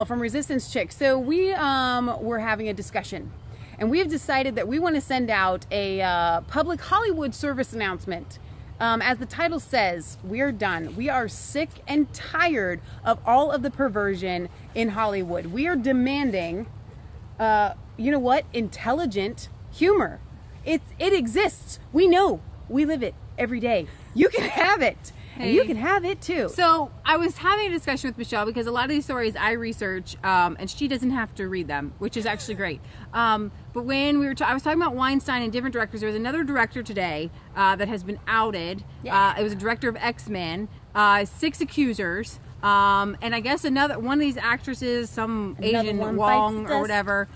from Resistance Chick. So we were having a discussion, and we have decided that we want to send out a public Hollywood service announcement. As the title says, we are done. We are sick and tired of all of the perversion in Hollywood. We are demanding, you know what? Intelligent humor. It exists. We know. We live it every day. You can have it. Hey. And you can have it too. So I was having a discussion with Michelle because a lot of these stories I research, and she doesn't have to read them, which is actually great. But when we were, I was talking about Weinstein and different directors. There was another director today that has been outed. Yeah. It was a director of X-Men. 6 accusers, and I guess one of these actresses, some Asian Wong or whatever.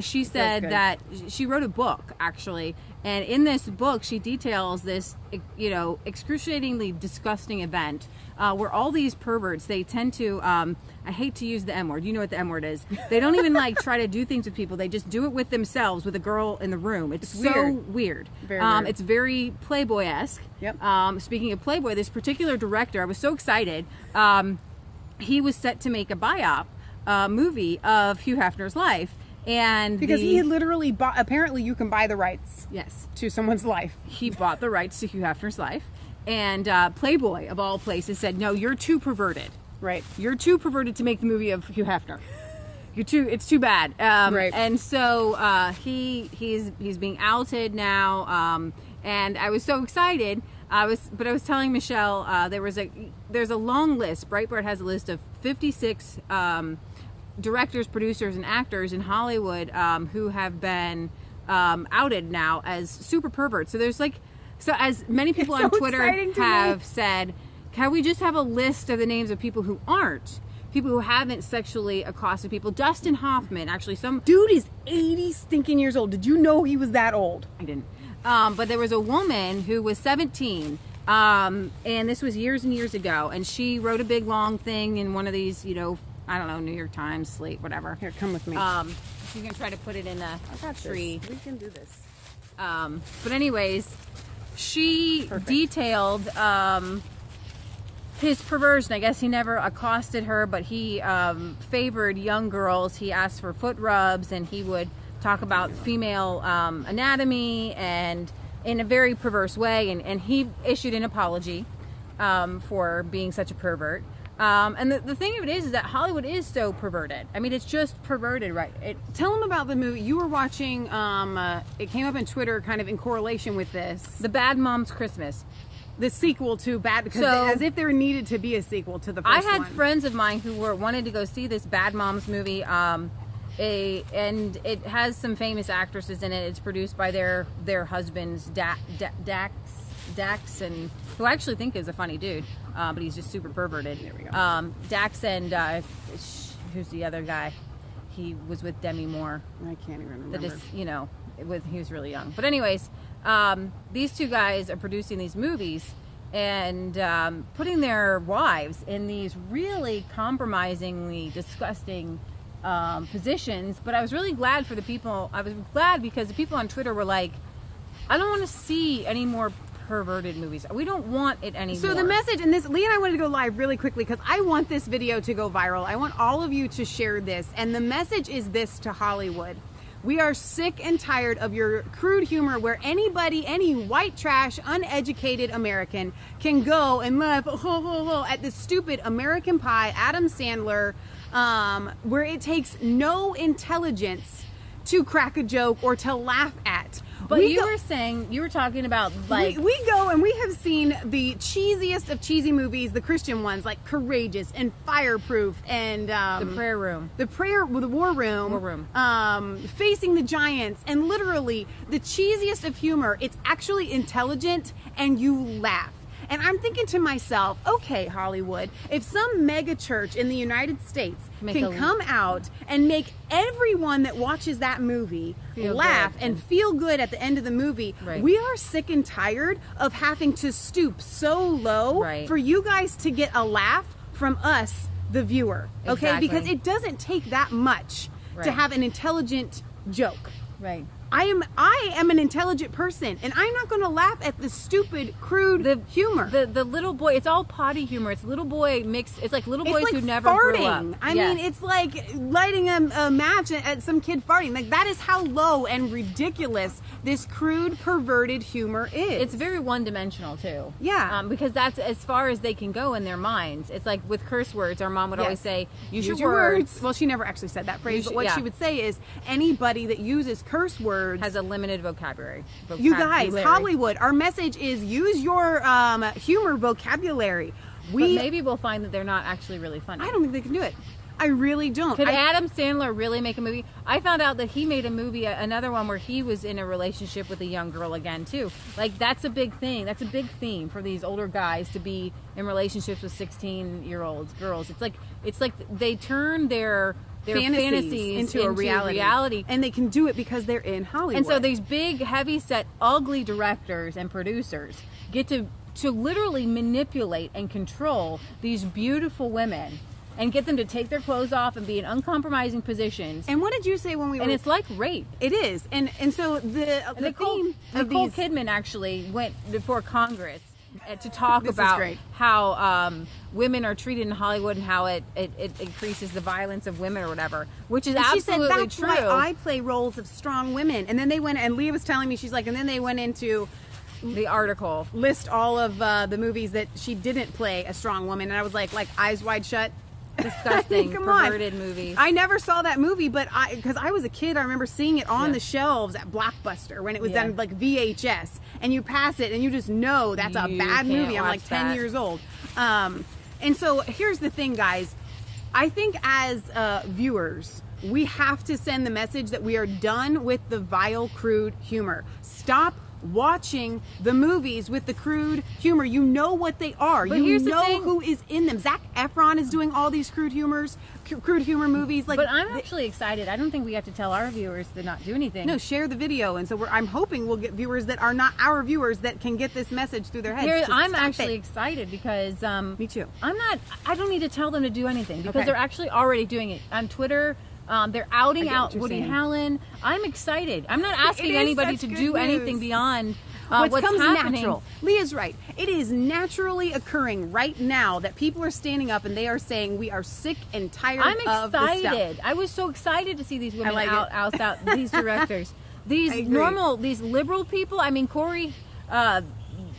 She said that she wrote a book actually. And in this book, she details this, you know, excruciatingly disgusting event where all these perverts, they tend to, I hate to use the M word. You know what the M word is. They don't even like try to do things with people. They just do it with themselves, with a girl in the room. It's so weird. Very weird. It's very Playboy-esque. Yep. Speaking of Playboy, this particular director, I was so excited. He was set to make a biop movie of Hugh Hefner's life. And because he had literally bought, apparently you can buy the rights. Yes. To someone's life. He bought the rights to Hugh Hefner's life. And Playboy, of all places, said, no, you're too perverted. Right. You're too perverted to make the movie of Hugh Hefner. It's too bad. Right. And so he's being outed now. And I was so excited. But I was telling Michelle, there's a long list. Breitbart has a list of 56 directors, producers, and actors in Hollywood who have been outed now as super perverts. So there's as many people on Twitter have said, can we just have a list of the names of people who aren't? People who haven't sexually accosted people. Dustin Hoffman, actually, some dude is 80 stinking years old. Did you know he was that old? I didn't. But there was a woman who was 17, and this was years and years ago, and she wrote a big long thing in one of these, you know, I don't know, New York Times, Slate, whatever. Here, come with me. You can try to put it in a tree. We can do this. But anyways, she detailed his perversion. I guess he never accosted her, but he favored young girls. He asked for foot rubs, and he would talk about female anatomy and in a very perverse way. And he issued an apology for being such a pervert. And the thing of it is that Hollywood is so perverted. I mean, it's just perverted, right? Tell them about the movie you were watching. It came up on Twitter, kind of in correlation with this. The Bad Moms Christmas, the sequel to Bad, because as if there needed to be a sequel to the first one. I had friends of mine who wanted to go see this Bad Moms movie. And it has some famous actresses in it. It's produced by their husbands, Dax, and who I actually think is a funny dude, but he's just super perverted. There we go. Dax and who's the other guy? He was with Demi Moore. I can't even remember. He was really young. But anyways, these two guys are producing these movies and putting their wives in these really compromisingly disgusting positions. But I was really glad for the people. I was glad because the people on Twitter were like, I don't want to see any more perverted movies. We don't want it anymore. So the message in this, Lee and I wanted to go live really quickly because I want this video to go viral. I want all of you to share this. And the message is this to Hollywood. We are sick and tired of your crude humor where anybody, any white trash, uneducated American can go and laugh at this stupid American Pie, Adam Sandler, where it takes no intelligence to crack a joke or to laugh at. But you were talking about like we go and we have seen the cheesiest of cheesy movies, the Christian ones like Courageous and Fireproof and The War Room, Facing the Giants, and literally the cheesiest of humor. It's actually intelligent and you laugh. And I'm thinking to myself, okay, Hollywood, if some mega church in the United States can come out and make everyone that watches that movie laugh and feel good at the end of the movie, we are sick and tired of having to stoop so low for you guys to get a laugh from us, the viewer. Okay? Because it doesn't take that much to have an intelligent joke. Right. I am an intelligent person, and I'm not going to laugh at the stupid, crude humor. The little boy, it's all potty humor. It's little boy mixed. It's like little boys like who never farting. grew up. I mean, it's like lighting a match at some kid farting. Like, that is how low and ridiculous this crude, perverted humor is. It's very one-dimensional too. Yeah, because that's as far as they can go in their minds. It's like with curse words. Our mom would always say, "Use your words." Well, she never actually said that phrase, but what she would say is, anybody that uses curse words has a limited vocabulary. You guys, Hollywood, our message is use your humor vocabulary. But maybe we'll find that they're not actually really funny. I don't think they can do it. I really don't. Could Adam Sandler really make a movie? I found out that he made a movie, another one where he was in a relationship with a young girl again too. Like, that's a big thing. That's a big theme for these older guys to be in relationships with 16-year-old girls. It's like they turn their fantasies into a reality. And they can do it because they're in Hollywood. And so these big, heavy-set, ugly directors and producers get to literally manipulate and control these beautiful women and get them to take their clothes off and be in uncompromising positions. And what did you say when we were... And it's like rape. It is. And so the theme of Nicole Kidman actually went before Congress to talk about how women are treated in Hollywood and how it increases the violence of women or whatever, which is absolutely true. She said, that's why I play roles of strong women. And then they went, and Leah was telling me, she's like, and then they went into the article, list all of the movies that she didn't play a strong woman. And I was like Eyes Wide Shut. Disgusting, perverted movie. I never saw that movie, but because I was a kid, I remember seeing it on the shelves at Blockbuster when it was on like VHS, and you pass it and you just know that's a bad movie. I'm like 10 years old. And so here's the thing, guys. I think as viewers, we have to send the message that we are done with the vile, crude humor. Stop watching the movies with the crude humor. You know what they are. But you know who is in them. Zac Efron is doing all these crude humor movies. Like, but I'm actually excited. I don't think we have to tell our viewers to not do anything. No, share the video. And so I'm hoping we'll get viewers that are not our viewers that can get this message through their heads. I'm actually excited because me too. I don't need to tell them to do anything because they're actually already doing it on Twitter. They're outing out Woody Allen. I'm excited. I'm not asking anybody to do anything beyond what's happening. Natural. Leah's right. It is naturally occurring right now that people are standing up and they are saying we are sick and tired of this stuff. I'm excited. I was so excited to see these women out these directors. These liberal people. I mean, Corey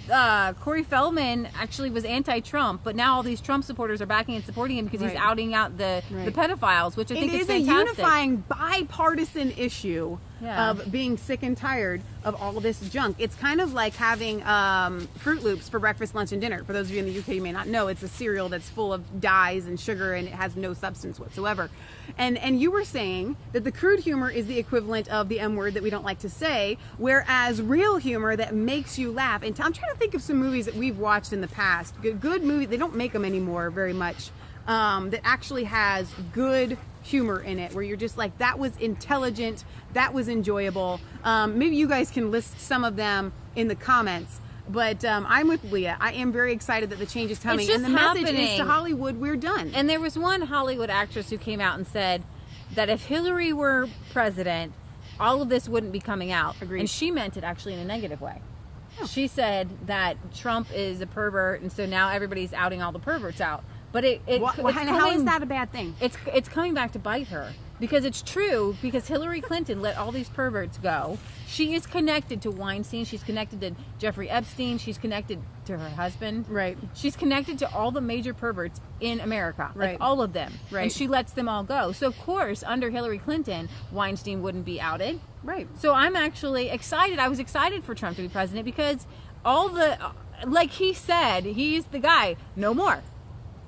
Feldman actually was anti-Trump, but now all these Trump supporters are backing and supporting him because he's outing out the pedophiles, which I think is fantastic. It is a unifying bipartisan issue of being sick and tired of all this junk. It's kind of like having Fruit Loops for breakfast, lunch, and dinner. For those of you in the UK, you may not know, it's a cereal that's full of dyes and sugar and it has no substance whatsoever. And you were saying that the crude humor is the equivalent of the M word that we don't like to say, whereas real humor that makes you laugh. And I'm trying to think of some movies that we've watched in the past. Good movies. They don't make them anymore very much. That actually has good humor in it, where you're just like, that was intelligent, that was enjoyable. Maybe you guys can list some of them in the comments. But I'm with Leah. I am very excited that the change is coming. And the message is to Hollywood, we're done. And there was one Hollywood actress who came out and said that if Hillary were president, all of this wouldn't be coming out. Agreed. And she meant it actually in a negative way. Oh. She said that Trump is a pervert, and so now everybody's outing all the perverts out. But how is that a bad thing? It's coming back to bite her. Because it's true, because Hillary Clinton let all these perverts go. She is connected to Weinstein. She's connected to Jeffrey Epstein. She's connected to her husband. Right. She's connected to all the major perverts in America. Right. Like all of them. Right. And she lets them all go. So, of course, under Hillary Clinton, Weinstein wouldn't be outed. Right. So I'm actually excited. I was excited for Trump to be president because all the, like he said, he's the guy. No more.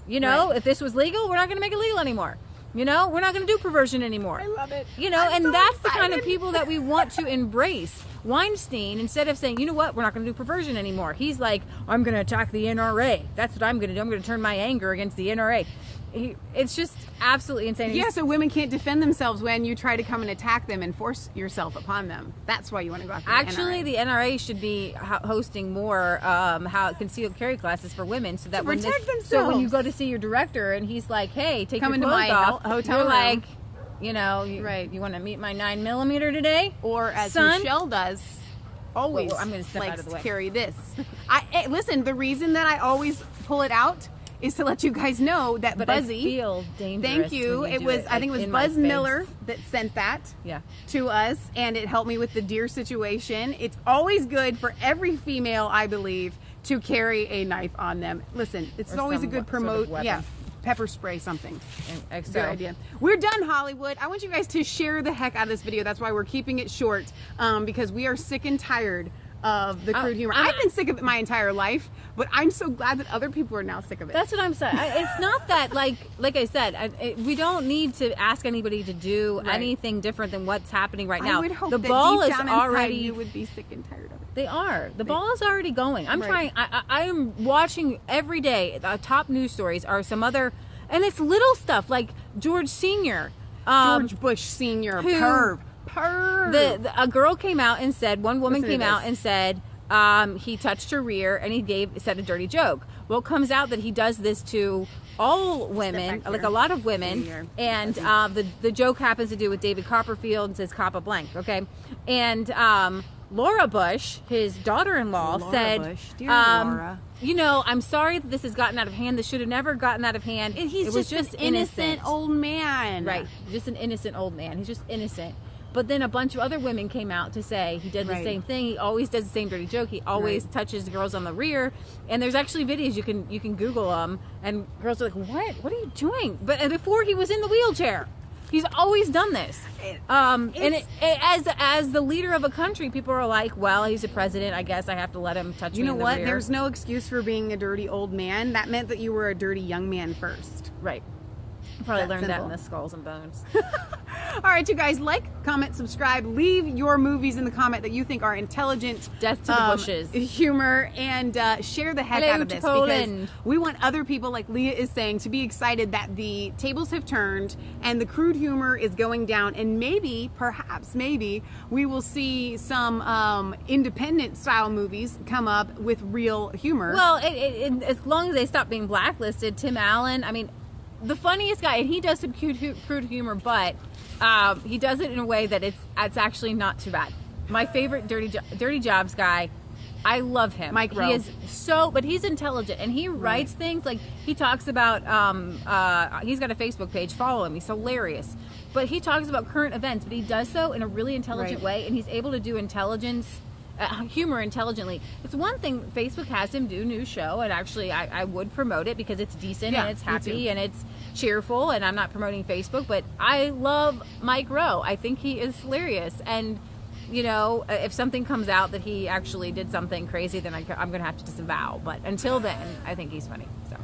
You know, if this was legal, we're not going to make it legal anymore. You know, we're not going to do perversion anymore. I love it. You know, I'm so that's excited. The kind of people that we want to embrace. Weinstein, instead of saying, you know what, we're not going to do perversion anymore, he's like, I'm going to attack the NRA. That's what I'm going to do. I'm going to turn my anger against the NRA. It's just absolutely insane. Yeah, so women can't defend themselves when you try to come and attack them and force yourself upon them. That's why you want to go after Actually, the NRA should be hosting more concealed carry classes for women, so that protect themselves. So when you go to see your director and he's like, "Hey, take come your into clothes my off," hotel you're room. like, You know, you want to meet my 9mm today? Or as son? Michelle does, always I'm going to step out of the way. carry this. Listen, the reason that I always pull it out is to let you guys know that Buzzy. I feel dangerous. Thank you. When It was, I think it was Buzz Miller that sent that to us, and it helped me with the deer situation. It's always good for every female, I believe, to carry a knife on them. Listen, it's always a good pepper spray, something. Good idea. We're done, Hollywood. I want you guys to share the heck out of this video. That's why we're keeping it short, because we are sick and tired of the crude humor. I've been sick of it my entire life, but I'm so glad that other people are now sick of it. That's what I'm saying. It's not that, like I said, we don't need to ask anybody to do anything different than what's happening right now. I would hope the that ball deep is down already. You would be sick and tired of it. They are. The ball is already going. I'm trying. I am watching every day. The top news stories are some other, and it's little stuff like George Sr. George Bush Sr. Perv. A girl came out and said, one woman came out and said, he touched her rear and he said a dirty joke. Well, it comes out that he does this to all women, like a lot of women, and the joke happens to do with David Copperfield and says Coppa blank, okay? And Laura Bush, his daughter-in-law, said, Laura. you know, I'm sorry that this has gotten out of hand. This should have never gotten out of hand. It was just an innocent old man. Right, just an innocent old man. He's just innocent. But then a bunch of other women came out to say he did the same thing. He always does the same dirty joke. He always touches girls on the rear. And there's actually videos you can Google them, and girls are like, "What? What are you doing?" But before he was in the wheelchair, he's always done this. As the leader of a country, people are like, "Well, he's a president. I guess I have to let him touch me." You know what? Rear. There's no excuse for being a dirty old man. That meant that you were a dirty young man first. Right. Probably learned that in the Skulls and Bones. All right, you guys, like, comment, subscribe, leave your movies in the comment that you think are intelligent, death to the bushes, humor, and share the heck out of this, because we want other people, like Leah is saying, to be excited that the tables have turned and the crude humor is going down, and maybe, perhaps, maybe we will see some independent style movies come up with real humor. Well, as long as they stop being blacklisted. Tim Allen, I mean, the funniest guy, and he does some crude humor, but he does it in a way that it's actually not too bad. My favorite Dirty Jobs guy, I love him. Mike Rowe. He is but he's intelligent, and he writes things like, he talks about, he's got a Facebook page, follow him, he's hilarious. But he talks about current events, but he does so in a really intelligent way, and he's able to do humor intelligently. It's one thing Facebook has him do, new show, and actually I would promote it because it's decent and it's happy and it's cheerful, and I'm not promoting Facebook, but I love Mike Rowe. I think he is hilarious, and you know, if something comes out that he actually did something crazy, then I'm gonna have to disavow, but until then I think he's funny. So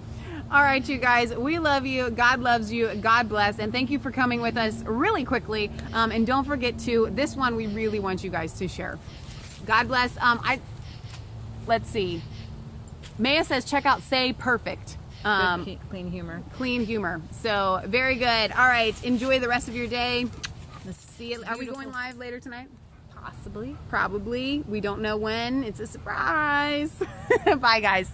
all right, you guys, we love you. God loves you. God bless. And thank you for coming with us really quickly. And don't forget this one we really want you guys to share. God bless. Let's see. Maya says, check out Say Perfect. Clean humor. Clean humor. So, very good. All right. Enjoy the rest of your day. Let's see. Are we going live later tonight? Possibly. Probably. We don't know when. It's a surprise. Bye, guys.